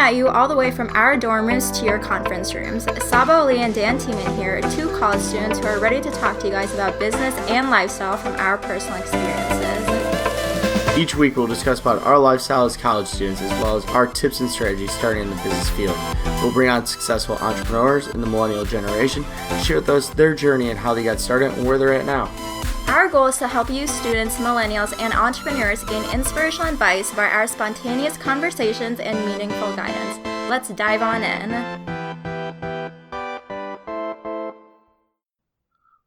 at you all the way from our dorm rooms to your conference rooms. Saba, Ali, and Dan Tiemann here are two college students who are ready to talk to you guys about business and lifestyle from our personal experiences. Each week we'll discuss about our lifestyle as college students as well as our tips and strategies starting in the business field. We'll bring on successful entrepreneurs in the millennial generation, share with us their journey and how they got started and where they're at now. Our goal is to help you students, millennials, and entrepreneurs gain inspirational advice via our spontaneous conversations and meaningful guidance. Let's dive on in.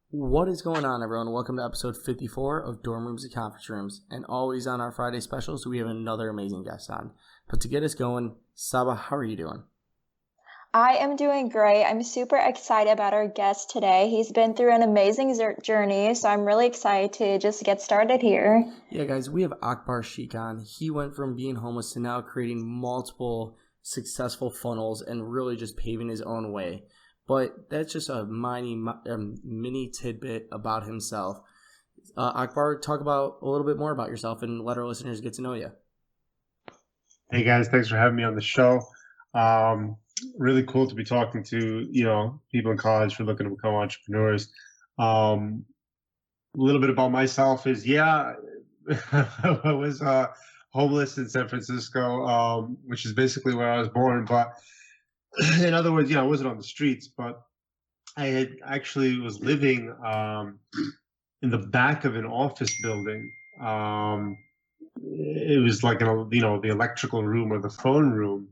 What is going on, everyone? Welcome to episode 54 of Dorm Rooms and Conference Rooms. And always on our Friday specials, we have another amazing guest on. But to get us going, Saba, how are you doing? I am doing great. I'm super excited about our guest today. He's been through an amazing journey, so I'm really excited to just get started here. Yeah, guys, we have Akbar Sheikh on. He went from being homeless to now creating multiple successful funnels and really just paving his own way. But that's just a mini tidbit about himself. Akbar, talk about a little bit more about yourself and let our listeners get to know you. Hey guys, thanks for having me on the show. Really cool to be talking to, people in college who are looking to become entrepreneurs. A little bit about myself is, I was homeless in San Francisco, which is basically where I was born. But in other words, I wasn't on the streets, but I had actually was living in the back of an office building. It was like, the electrical room or the phone room.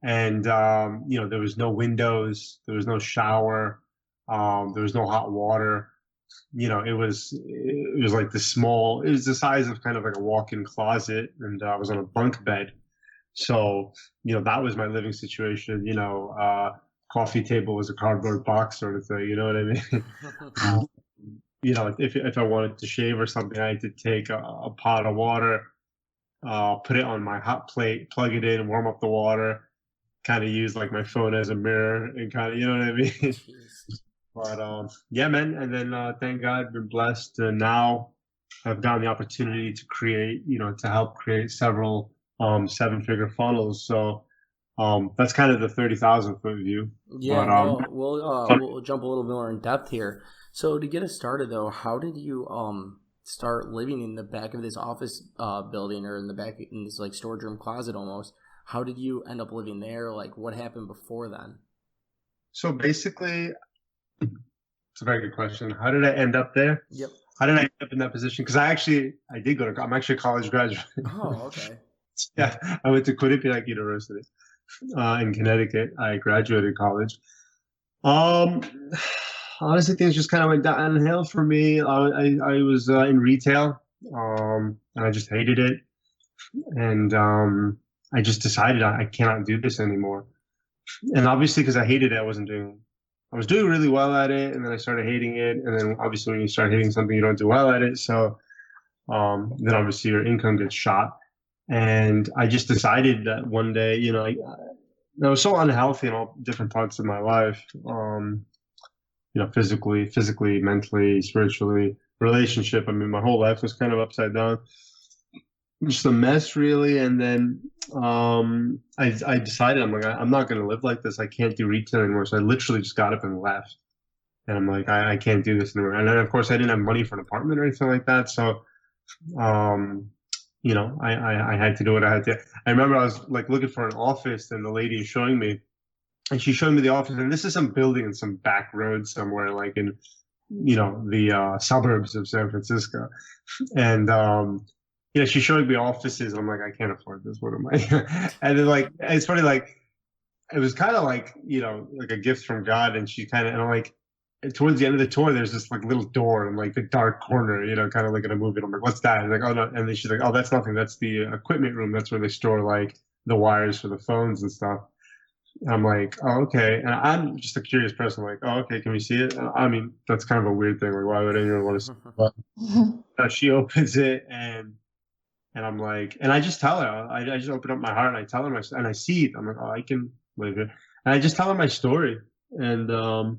And, there was no windows, there was no shower, there was no hot water. It was like it was the size of kind of like a walk-in closet, and I was on a bunk bed. So, that was my living situation. Coffee table was a cardboard box sort of thing, you know what I mean? If I wanted to shave or something, I had to take a pot of water, put it on my hot plate, plug it in, warm up the water, kind of use like my phone as a mirror and kind of, you know what I mean? But man. And then thank God I've been blessed. And now I've gotten the opportunity to create, to help create several 7-figure funnels. So that's kind of the 30,000 foot view. Yeah, but, we'll jump a little more in depth here. So to get us started though, how did you start living in the back of this office building, or in the back in this like storage room closet almost? How did you end up living there? Like, what happened before then? So basically, it's a very good question. How did I end up there? Yep. How did I end up in that position? Because I did go to, I'm actually a college graduate. Oh, okay. Yeah, I went to Quinnipiac University in Connecticut. I graduated college. Honestly, things just kind of went downhill for me. I was in retail, and I just hated it. And I just decided I cannot do this anymore. And obviously, because I hated it, I was doing really well at it, and then I started hating it. And then obviously when you start hating something, you don't do well at it. So then obviously your income gets shot. And I just decided that one day, I was so unhealthy in all different parts of my life, physically, mentally, spiritually, relationship. I mean, my whole life was kind of upside down. Just a mess, really. And then I decided, I'm like, I'm not going to live like this. I can't do retail anymore. So I literally just got up and left. And I'm like, I can't do this anymore. And then, of course, I didn't have money for an apartment or anything like that. So, I had to do what I had to. I remember I was like looking for an office, and the lady is showing me, and she showed me the office. And this is some building in some back road somewhere, like in, the suburbs of San Francisco. And, she showed me offices. I'm like, I can't afford this. What am I? And then it's funny, it was kind of like, like a gift from God. And and I'm like, towards the end of the tour, there's this like little door in like the dark corner, kind of like in a movie. And I'm like, what's that? And like, oh no. And then she's like, oh, that's nothing. That's the equipment room. That's where they store like the wires for the phones and stuff. And I'm like, oh, okay. And I'm just a curious person. Like, oh, okay. Can we see it? I mean, that's kind of a weird thing. Like, why would anyone want to see it? But she opens it, and I'm like, and I just tell her, I just open up my heart and I tell her and I see it. I'm like, oh, I can live here. And I just tell her my story. And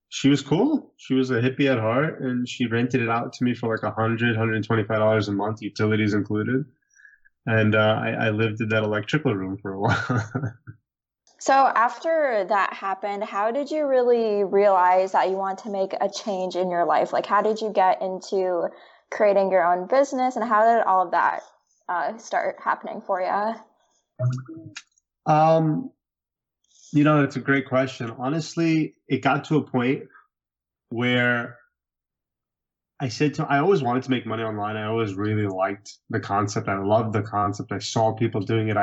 she was cool. She was a hippie at heart, and she rented it out to me for like $125 a month, utilities included. And I lived in that electrical room for a while. So after that happened, how did you really realize that you want to make a change in your life? Like, how did you get into creating your own business, and how did all of that start happening for you? Um, it's a great question. Honestly, it got to a point where I always wanted to make money online. I always really liked the concept. I loved the concept. I saw people doing it.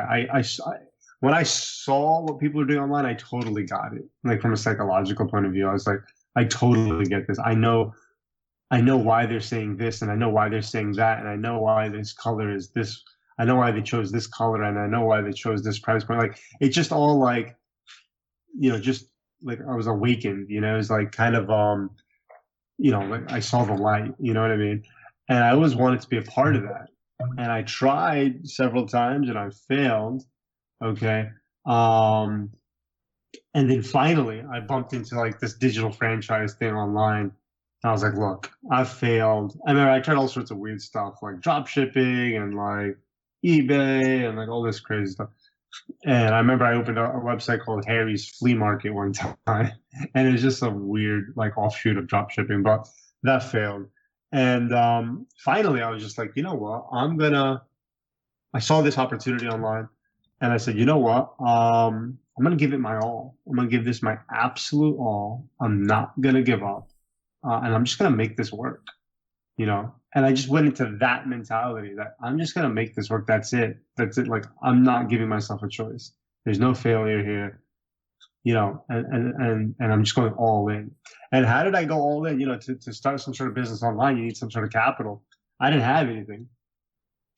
When I saw what people were doing online, I totally got it. Like from a psychological point of view, I was like, I totally get this. I know why they're saying this, and I know why they're saying that, and I know why this color is this. I know why they chose this color, and I know why they chose this price point. Like it's just all like, just like I was awakened. It was like kind of like I saw the light, you know what I mean? And I always wanted to be a part of that. And I tried several times and I failed. Okay. Um, and then finally I bumped into like this digital franchise thing online. And I was like, look, I failed. I mean, I tried all sorts of weird stuff like drop shipping and like eBay and like all this crazy stuff. And I remember I opened a website called Harry's Flea Market one time, and it was just a weird like offshoot of drop shipping, but that failed. And finally, I was just like, you know what? I saw this opportunity online, and I said, you know what? I'm gonna give it my all. I'm gonna give this my absolute all. I'm not gonna give up, and I'm just gonna make this work. And I just went into that mentality that I'm just going to make this work. That's it. Like, I'm not giving myself a choice. There's no failure here, and I'm just going all in. And how did I go all in? To start some sort of business online, you need some sort of capital. I didn't have anything.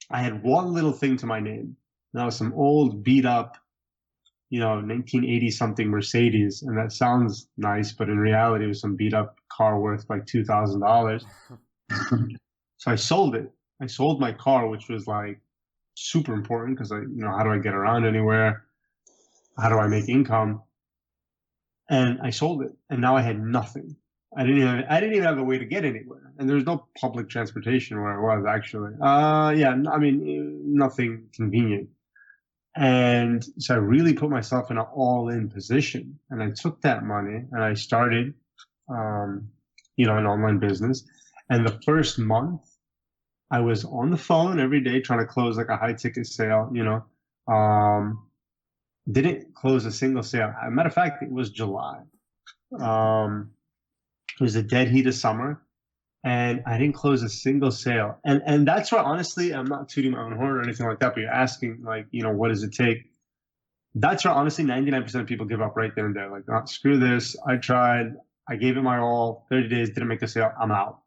I had one little thing to my name. And that was some old beat up, 1980 something Mercedes. And that sounds nice, but in reality, it was some beat up car worth like $2,000. So I sold it. I sold my car, which was like super important because how do I get around anywhere? How do I make income? And I sold it, and now I had nothing. I didn't even have a way to get anywhere, and there was no public transportation where I was actually. Yeah, I mean nothing convenient. And so I really put myself in an all-in position, and I took that money and I started, an online business. And the first month, I was on the phone every day trying to close like a high ticket sale, didn't close a single sale. As a matter of fact, it was July. It was a dead heat of summer, and I didn't close a single sale. And that's where, honestly, I'm not tooting my own horn or anything like that, but you're asking like, what does it take? That's where, honestly, 99% of people give up right there and there. Like, oh, screw this. I tried. I gave it my all. 30 days, didn't make the sale. I'm out.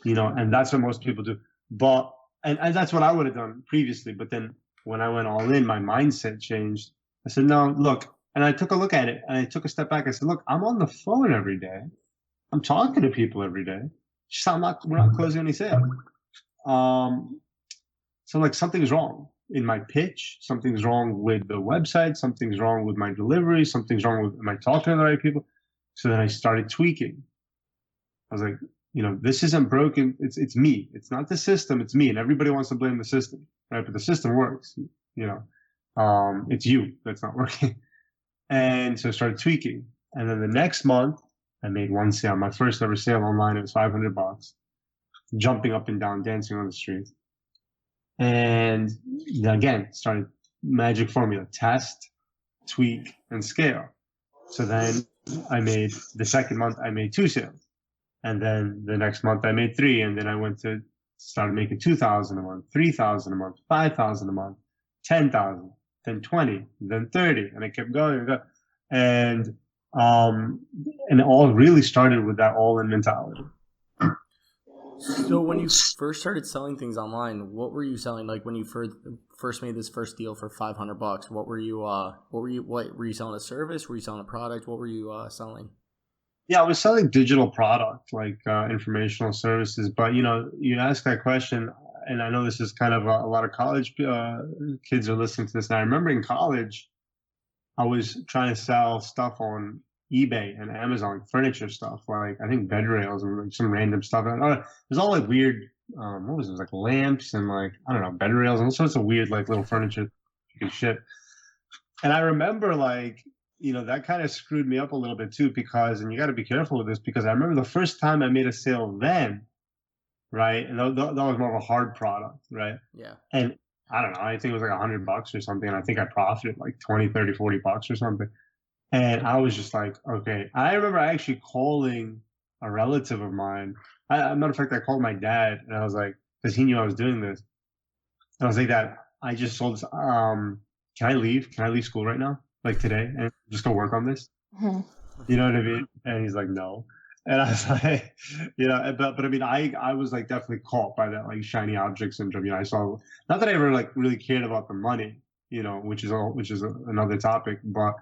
And that's what most people do. But, and that's what I would have done previously. But then when I went all in, my mindset changed. I said, no, look, and I took a look at it and I took a step back. I said, look, I'm on the phone every day. I'm talking to people every day. Just we're not closing any sales. So like something's wrong in my pitch. Something's wrong with the website. Something's wrong with my delivery. Something's wrong with, am I talking to the right people? So then I started tweaking. I was like, this isn't broken. It's me. It's not the system. It's me. And everybody wants to blame the system, right? But the system works, it's you that's not working. And so I started tweaking. And then the next month I made one sale. My first ever sale online. It was $500, jumping up and down, dancing on the street. And again, started magic formula, test, tweak, and scale. So then the second month I made 2 sales. And then the next month I made 3. And then I started making 2,000 a month, 3,000 a month, 5,000 a month, 10,000, then 20, then 30. And I kept going. And it all really started with that all-in mentality. So when you first started selling things online, what were you selling? Like when you first made this first deal for $500, what were you selling a service? Were you selling a product? What were you selling? Yeah, I was selling digital product, like informational services. But, you ask that question, and I know this is kind of a lot of college kids are listening to this. And I remember in college, I was trying to sell stuff on eBay and Amazon, furniture stuff, like I think bed rails and like some random stuff. And it was all like weird what was it? It was like lamps and like, I don't know, bed rails and all sorts of weird like little furniture you could ship. And I remember like, that kind of screwed me up a little bit too, because, and you got to be careful with this, because I remember the first time I made a sale then, right? And that was more of a hard product, right? Yeah. And I don't know, I think it was like $100 or something. And I think I profited like 20, 30, $40 or something. And I was just like, okay. I remember actually calling a relative of mine. Matter of fact, I called my dad and I was like, because he knew I was doing this. And I was like, Dad, I just sold this. Can I leave? Can I leave school right now? Like today and just go work on this? Mhm. You know what I mean? And he's like, no. And I was like, but I mean, I was like definitely caught by that like shiny object syndrome. I saw, not that I ever like really cared about the money, which is another topic, but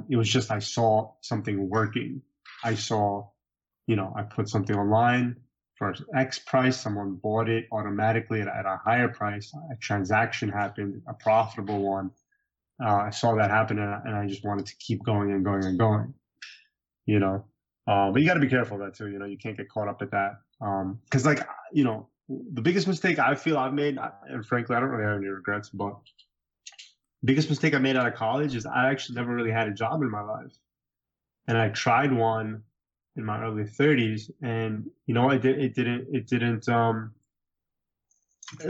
it was just I saw something working. I saw, I put something online for X price, someone bought it automatically at a higher price. A transaction happened, a profitable one. I saw that happen, and I just wanted to keep going and going and going. But you got to be careful of that too. You can't get caught up at that. Because like, the biggest mistake I feel I've made, and frankly, I don't really have any regrets, but biggest mistake I made out of college is I actually never really had a job in my life. And I tried one in my early 30s, and it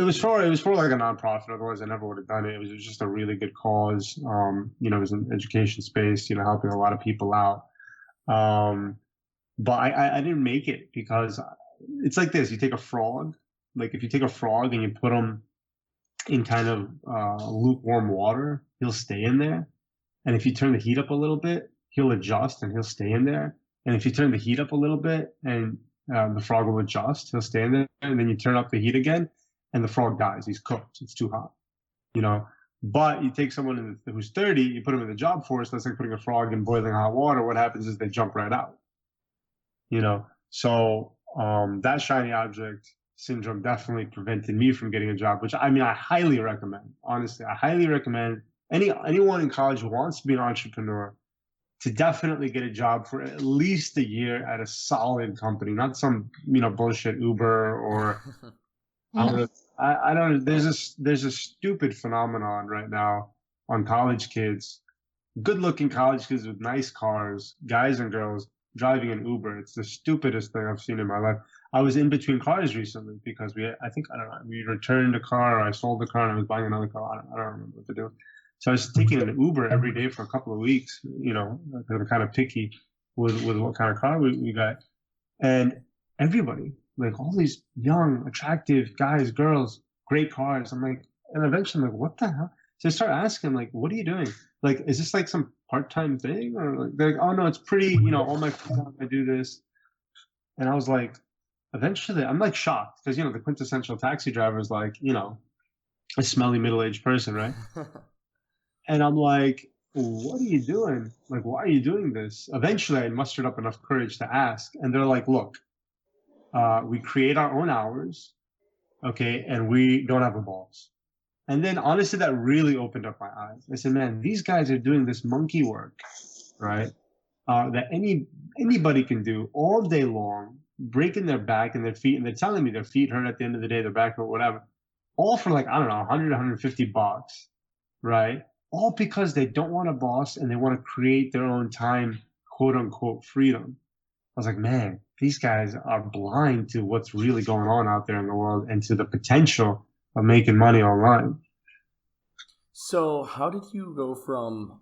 was for like a nonprofit. Otherwise I never would have done it. It was just a really good cause. It was an education space, helping a lot of people out. But I didn't make it because it's like this. You take a frog, like if you take a frog and you put him in kind of lukewarm water, he'll stay in there. And if you turn the heat up a little bit, he'll adjust and he'll stay in there. And if you turn the heat up a little bit and the frog will adjust, he'll stay in there. And then you turn up the heat again and the frog dies. He's cooked. It's too hot, But you take someone who's 30, you put them in the job force, that's like putting a frog in boiling hot water. What happens is they jump right out, So that shiny object syndrome definitely prevented me from getting a job, which I mean, I highly recommend. Honestly, I highly recommend anyone in college who wants to be an entrepreneur to definitely get a job for at least a year at a solid company, not some, bullshit Uber or I don't know. There's a stupid phenomenon right now on college kids, good looking college kids with nice cars, guys and girls driving an Uber. It's the stupidest thing I've seen in my life. I was in between cars recently because we returned a car, or I sold the car and I was buying another car. I don't remember what to do. So I was taking an Uber every day for a couple of weeks, I'm kind of picky with what kind of car we got. And everybody, like all these young, attractive guys, girls, great cars. I'm like, and eventually I'm like, what the hell? So I start asking, like, what are you doing? Like, is this like some part-time thing? Or like, they're like, oh no, it's pretty, all my free time I do this. And I was like, eventually I'm like shocked because, the quintessential taxi driver is like, a smelly middle-aged person, right? And I'm like, what are you doing? Like, why are you doing this? Eventually I mustered up enough courage to ask. And they're like, look, we create our own hours, okay, and we don't have a boss. And then honestly, that really opened up my eyes. I said, man, these guys are doing this monkey work, right? That anybody can do all day long, breaking their back and their feet, and they're telling me their feet hurt at the end of the day, their back hurt, whatever. All for like, I don't know, $100, $150, right? All because they don't want a boss and they want to create their own time, quote unquote, freedom. I was like, man, these guys are blind to what's really going on out there in the world and to the potential of making money online. So how did you go from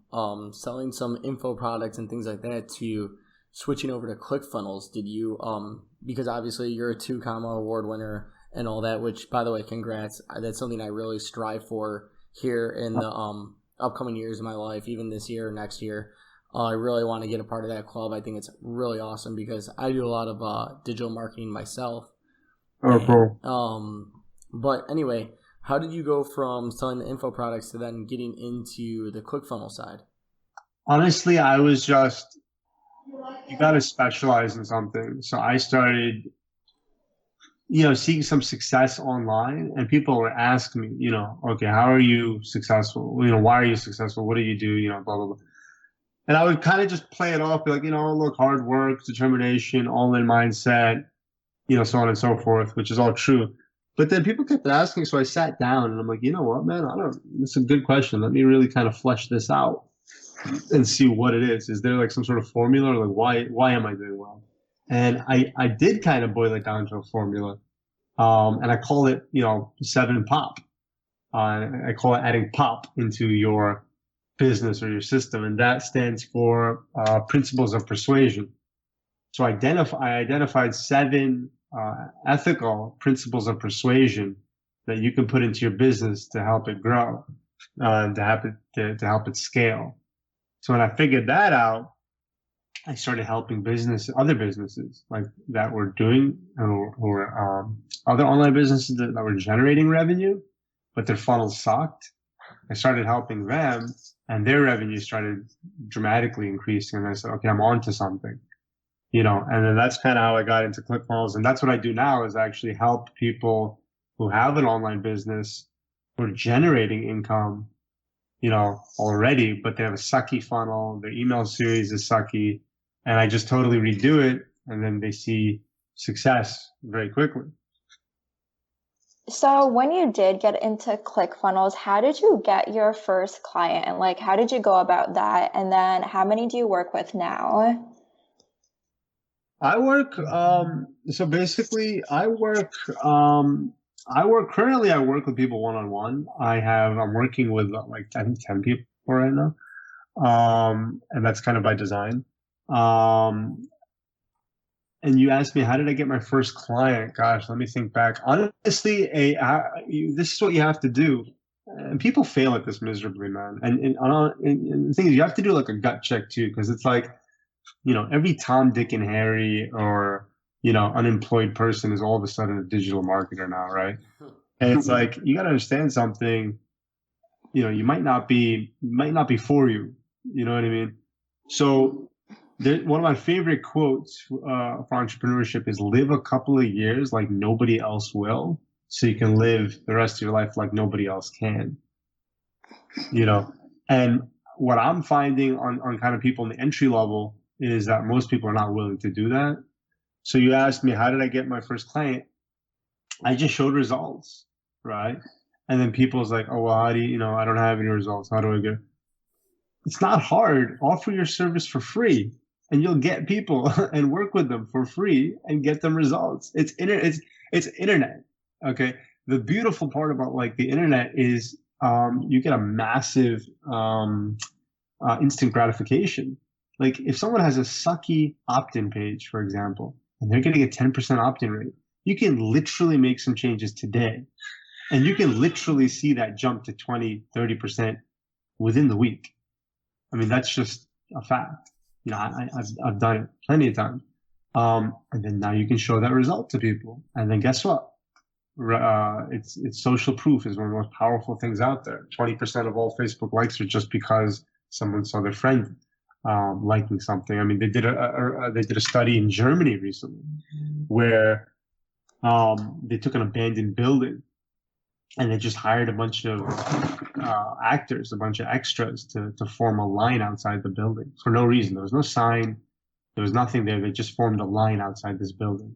selling some info products and things like that to switching over to Clickfunnels? Did you, because obviously you're a 2 comma award winner and all that, which by the way, congrats. That's something I really strive for here in the upcoming years of my life, even this year or next year. I really want to get a part of that club. I think it's really awesome because I do a lot of digital marketing myself. Oh, cool. But anyway, how did you go from selling the info products to then getting into the Clickfunnel side? Honestly, I was just, you got to specialize in something. So I started, seeing some success online, and people were asking me, okay, how are you successful? Why are you successful? What do you do? Blah, blah, blah. And I would kind of just play it off, be like, look, hard work, determination, all-in mindset, so on and so forth, which is all true. But then people kept asking, so I sat down and I'm like, you know what, man, it's a good question. Let me really kind of flesh this out and see what it is. Is there like some sort of formula, or like why am I doing well? And I did kind of boil it down to a formula. And I call it, 7 pop. I call it adding pop into your business or your system. And that stands for principles of persuasion. So I identified 7 ethical principles of persuasion that you can put into your business to help it grow, and to help it scale. So when I figured that out, I started helping other businesses like that were doing, or other online businesses that were generating revenue, but their funnels sucked. I started helping them, and their revenue started dramatically increasing. And I said, okay, I'm on to something. And then that's kind of how I got into Clickfunnels. And that's what I do now, is actually help people who have an online business, who are generating income, already, but they have a sucky funnel. Their email series is sucky. And I just totally redo it. And then they see success very quickly. So when you did get into Clickfunnels, how did you get your first client? And like, how did you go about that? And then how many do you work with now? I work, so basically I work with people one-on-one. I'm working with like 10 people right now. And that's kind of by design. And you asked me, how did I get my first client? Gosh, let me think back. Honestly, this is what you have to do. And people fail at this miserably, man. And the thing is, you have to do like a gut check too, because it's like, every Tom, Dick, and Harry or, unemployed person is all of a sudden a digital marketer now, right? And it's like, you got to understand something, you might not be for you. You know what I mean? So one of my favorite quotes for entrepreneurship is live a couple of years like nobody else will, so you can live the rest of your life like nobody else can. And what I'm finding on kind of people in the entry level is that most people are not willing to do that. So you asked me, how did I get my first client? I just showed results, right? And then people's like, oh, well, how do you, I don't have any results. How do I get? It's not hard. Offer your service for free, and you'll get people and work with them for free and get them results. It's internet. Okay. The beautiful part about like the internet is you get a massive instant gratification. Like if someone has a sucky opt-in page, for example, and they're getting a 10% opt-in rate, you can literally make some changes today. And you can literally see that jump to 20, 30% within the week. I mean, that's just a fact. I've done it plenty of times. And then now you can show that result to people. And then guess what? It's social proof is one of the most powerful things out there. 20% of all Facebook likes are just because someone saw their friend liking something. I mean, they did a study in Germany recently where they took an abandoned building and they just hired a bunch of actors, a bunch of extras to form a line outside the building for no reason. There was no sign. There was nothing there. They just formed a line outside this building.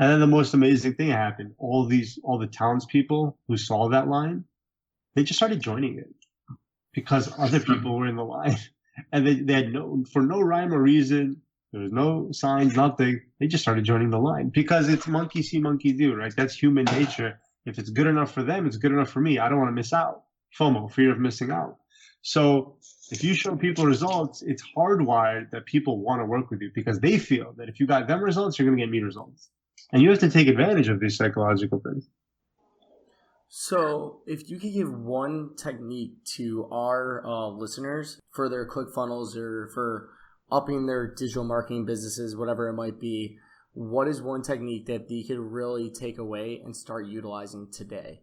And then the most amazing thing happened. All the townspeople who saw that line, they just started joining it because other people were in the line. And they had for no rhyme or reason. There was no signs, nothing. They just started joining the line because it's monkey see, monkey do, right? That's human nature. If it's good enough for them, it's good enough for me. I don't want to miss out. FOMO, fear of missing out. So if you show people results, it's hardwired that people want to work with you because they feel that if you got them results, you're going to get me results. And you have to take advantage of these psychological things. So if you could give one technique to our listeners for their Clickfunnels or for upping their digital marketing businesses, whatever it might be, what is one technique that they could really take away and start utilizing today?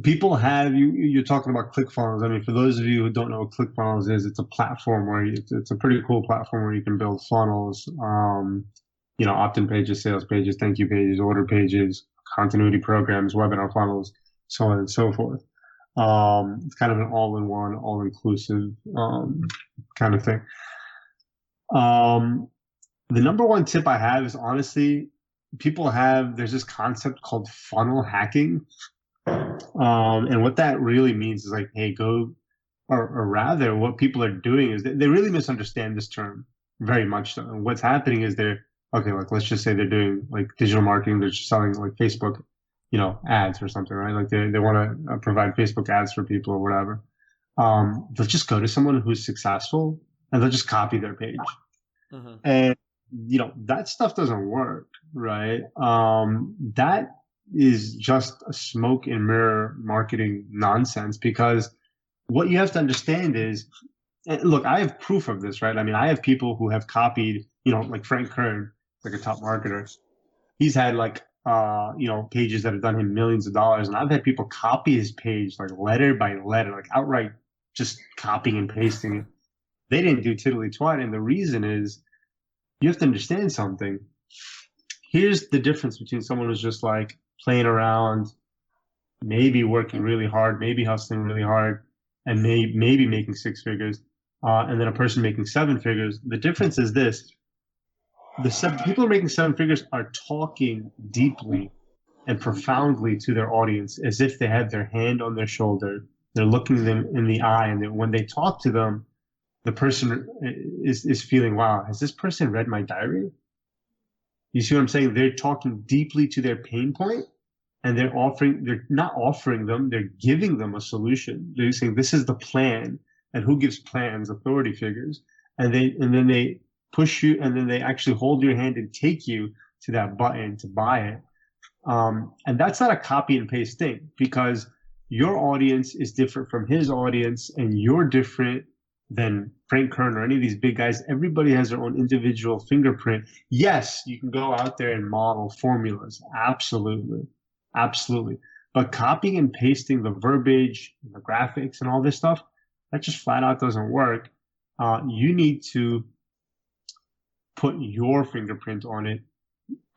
People have, you're talking about Clickfunnels. I mean, for those of you who don't know what Clickfunnels is, it's a platform where it's a pretty cool platform where you can build funnels, opt-in pages, sales pages, thank you pages, order pages, continuity programs, webinar funnels, so on and so forth. It's kind of an all-in-one, all-inclusive kind of thing. The number one tip I have is honestly, there's this concept called funnel hacking. And what that really means is like, hey, or rather what people are doing is they really misunderstand this term very much so. And what's happening is okay, like let's just say they're doing like digital marketing, they're just selling like Facebook, ads or something, right? Like they want to provide Facebook ads for people or whatever. They'll just go to someone who's successful and they'll just copy their page. Mm-hmm. And, that stuff doesn't work, right? That is just a smoke and mirror marketing nonsense, because what you have to understand is, look, I have proof of this, right? I mean, I have people who have copied, like Frank Kern, like a top marketer. He's had like, pages that have done him millions of dollars. And I've had people copy his page, like letter by letter, like outright just copying and pasting it. They didn't do tiddly twat. And the reason is, you have to understand something. Here's the difference between someone who's just like playing around, maybe working really hard, maybe hustling really hard, and maybe making 6 figures, and then a person making 7 figures. The difference is this. People who are making 7 figures are talking deeply and profoundly to their audience as if they had their hand on their shoulder. They're looking them in the eye, and when they talk to them, the person is feeling, wow, has this person read my diary? You see what I'm saying? They're talking deeply to their pain point, and they're not offering them, they're giving them a solution. They're saying, this is the plan. And who gives plans? Authority figures. And then they push you, and then they actually hold your hand and take you to that button to buy it. And that's not a copy and paste thing, because your audience is different from his audience, and you're different than Frank Kern or any of these big guys. Everybody has their own individual fingerprint. Yes, you can go out there and model formulas. Absolutely. Absolutely. But copying and pasting the verbiage, the graphics, and all this stuff, that just flat out doesn't work. You need to put your fingerprint on it,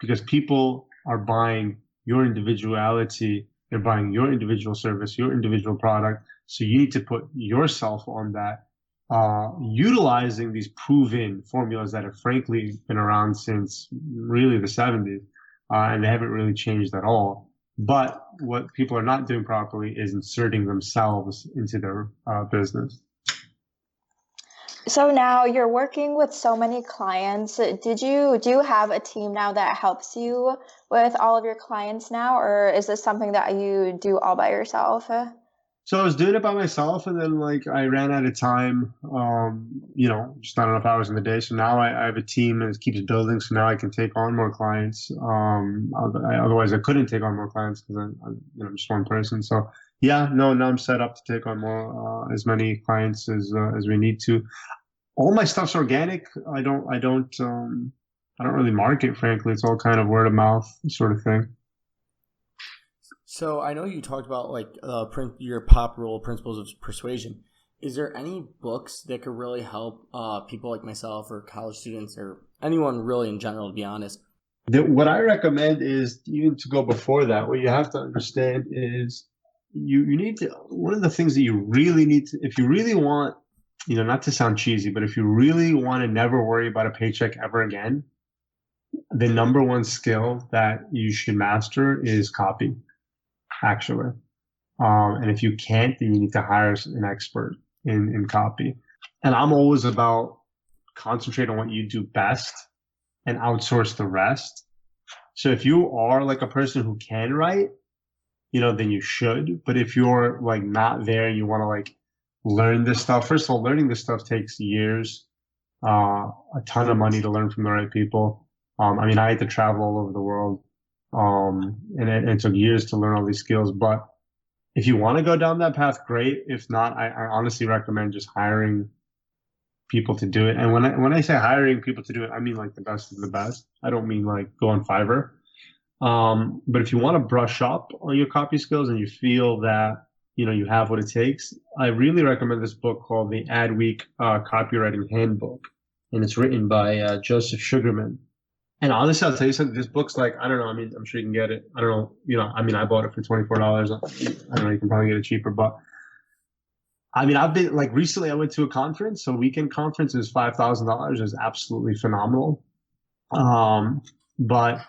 because people are buying your individuality. They're buying your individual service, your individual product. So you need to put yourself on that, utilizing these proven formulas that have frankly been around since really the 70s, and they haven't really changed at all. But what people are not doing properly is inserting themselves into their business. So now you're working with so many clients. Do you have a team now that helps you with all of your clients now, or is this something that you do all by yourself? So I was doing it by myself, and then like I ran out of time, just not enough hours in the day. So now I have a team, and it keeps building. So now I can take on more clients. Otherwise I couldn't take on more clients because I'm just one person. So yeah, now I'm set up to take on more, as many clients as we need to. All my stuff's organic. I don't really market, frankly. It's all kind of word of mouth sort of thing. So I know you talked about like your pop rule, principles of persuasion. Is there any books that could really help people like myself or college students or anyone really in general, to be honest? What I recommend is, even to go before that, what you have to understand is you need to, one of the things that you really need to, if you really want, not to sound cheesy, but if you really want to never worry about a paycheck ever again, the number one skill that you should master is copy, actually. And if you can't, then you need to hire an expert in copy. And I'm always about concentrate on what you do best and outsource the rest. So if you are like a person who can write, then you should. But if you're like not there and you want to like learn this stuff, first of all, learning this stuff takes years, a ton of money to learn from the right people. I had to travel all over the world, and it took years to learn all these skills. But if you want to go down that path, great. If not, I honestly recommend just hiring people to do it. And when I say hiring people to do it, I mean like the best of the best. I don't mean like go on Fiverr. But if you want to brush up on your copy skills and you feel that you have what it takes, I really recommend this book called the Adweek Copywriting Handbook, and it's written by Joseph Sugarman. And honestly, I'll tell you something. This book's like, I don't know. I'm sure you can get it. I don't know. I bought it for $24. I don't know. You can probably get it cheaper, but I've been like recently. I went to a conference, a weekend conference. It was $5,000. It was absolutely phenomenal. But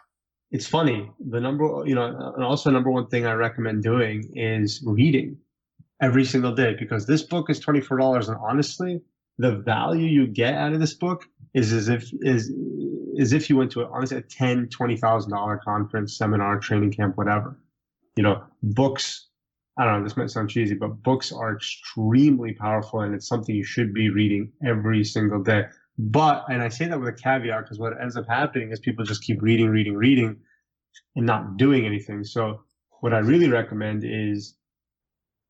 it's funny. And also number one thing I recommend doing is reading every single day, because this book is $24. And honestly, the value you get out of this book is as if you went to honestly a $10,000, $20,000 conference, seminar, training camp, whatever. Books, I don't know, this might sound cheesy, but books are extremely powerful, and it's something you should be reading every single day. And I say that with a caveat, because what ends up happening is people just keep reading, and not doing anything. So what I really recommend is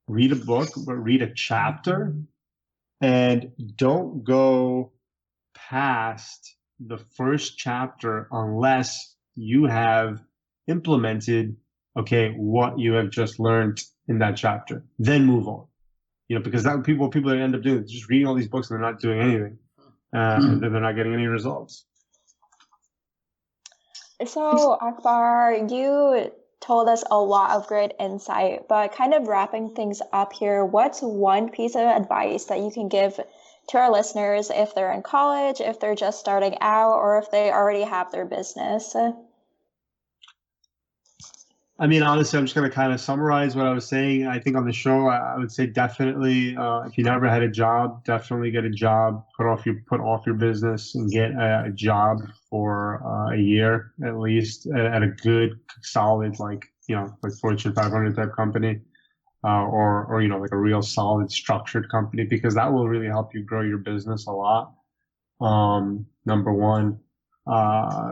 read a book, but read a chapter, and don't go past the first chapter unless you have implemented, what you have just learned in that chapter. Then move on. Because people that end up doing is just reading all these books and they're not doing anything. And they're not getting any results. So, Akbar, you told us a lot of great insight, but kind of wrapping things up here, what's one piece of advice that you can give to our listeners if they're in college, if they're just starting out, or if they already have their business? I mean, honestly, I'm just going to kind of summarize what I was saying. I think on the show, I would say definitely, if you never had a job, definitely get a job, put off your business and get a job for a year at least at a good, solid, like Fortune 500 type company, or like a real solid structured company, because that will really help you grow your business a lot. Number one,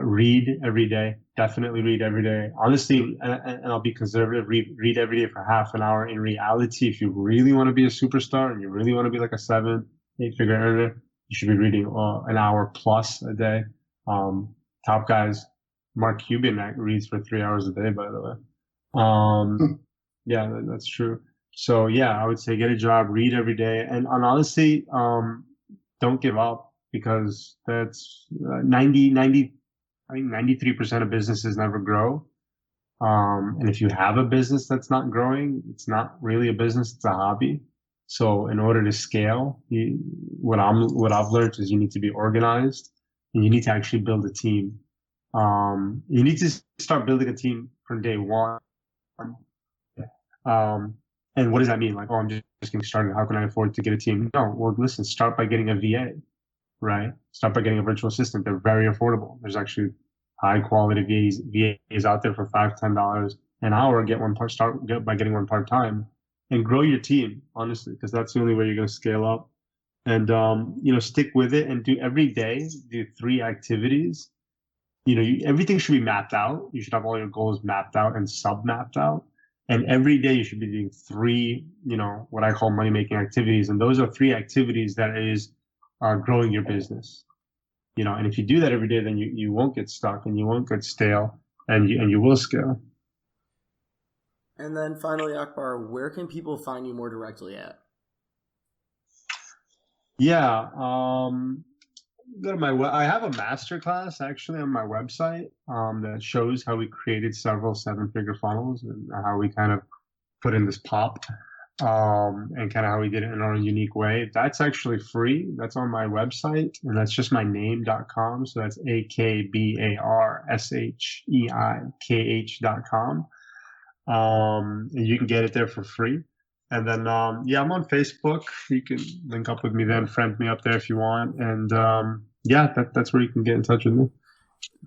read every day. Definitely read every day. Honestly, and I'll be conservative, read every day for half an hour. In reality, if you really want to be a superstar and you really want to be like a 7-8 figure earner, you should be reading an hour plus a day. Top guys, Mark Cuban reads for 3 hours a day, by the way. Yeah, that's true. So yeah, I would say get a job, read every day. And honestly, don't give up, because that's 93% of businesses never grow. And if you have a business that's not growing, it's not really a business, it's a hobby. So in order to scale, what I've learned is you need to be organized, and you need to actually build a team. You need to start building a team from day one. And what does that mean? Like, I'm just getting started. How can I afford to get a team? No, well, listen, start by getting a VA. Right? Start by getting a virtual assistant. They're very affordable. There's actually high quality VAs out there for $5-10 an hour. Start by getting one part time, and grow your team, honestly, because that's the only way you're going to scale up. And stick with it, and do every day, do 3 activities. Everything should be mapped out. You should have all your goals mapped out and sub-mapped out. And every day you should be doing 3, what I call money-making activities. And those are 3 activities that is growing your business. And if you do that every day, then you won't get stuck, and you won't get stale, and you will scale. And then finally, Akbar, where can people find you more directly at? Yeah, go to I have a masterclass actually on my website that shows how we created several 7-figure funnels, and how we kind of put in this pop. And kind of how we did it in our unique way. That's actually free. That's on my website, and that's just my name.com. So that's akbarshekh.com. And you can get it there for free. And then, I'm on Facebook. You can link up with me then, friend me up there if you want. And, that's where you can get in touch with me.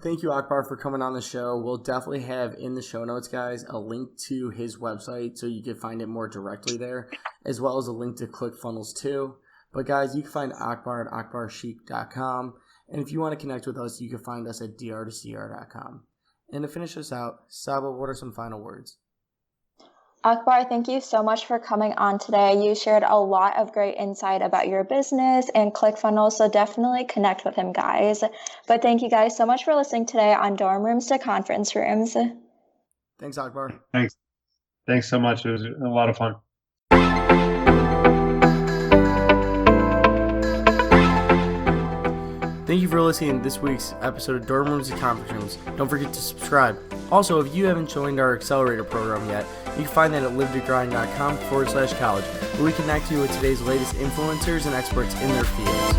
Thank you, Akbar, for coming on the show. We'll definitely have in the show notes, guys, a link to his website so you can find it more directly there, as well as a link to Clickfunnels too. But guys, you can find Akbar at akbarshekh.com. And if you want to connect with us, you can find us at dr2cr.com. And to finish us out, Saba, what are some final words? Akbar, thank you so much for coming on today. You shared a lot of great insight about your business and Clickfunnels, so definitely connect with him, guys. But thank you guys so much for listening today on Dorm Rooms to Conference Rooms. Thanks, Akbar. Thanks so much. It was a lot of fun. Thank you for listening to this week's episode of Dorm Rooms to Conference Rooms. Don't forget to subscribe. Also, if you haven't joined our accelerator program yet, you can find that at livetogrind.com/college, where we connect you with today's latest influencers and experts in their fields.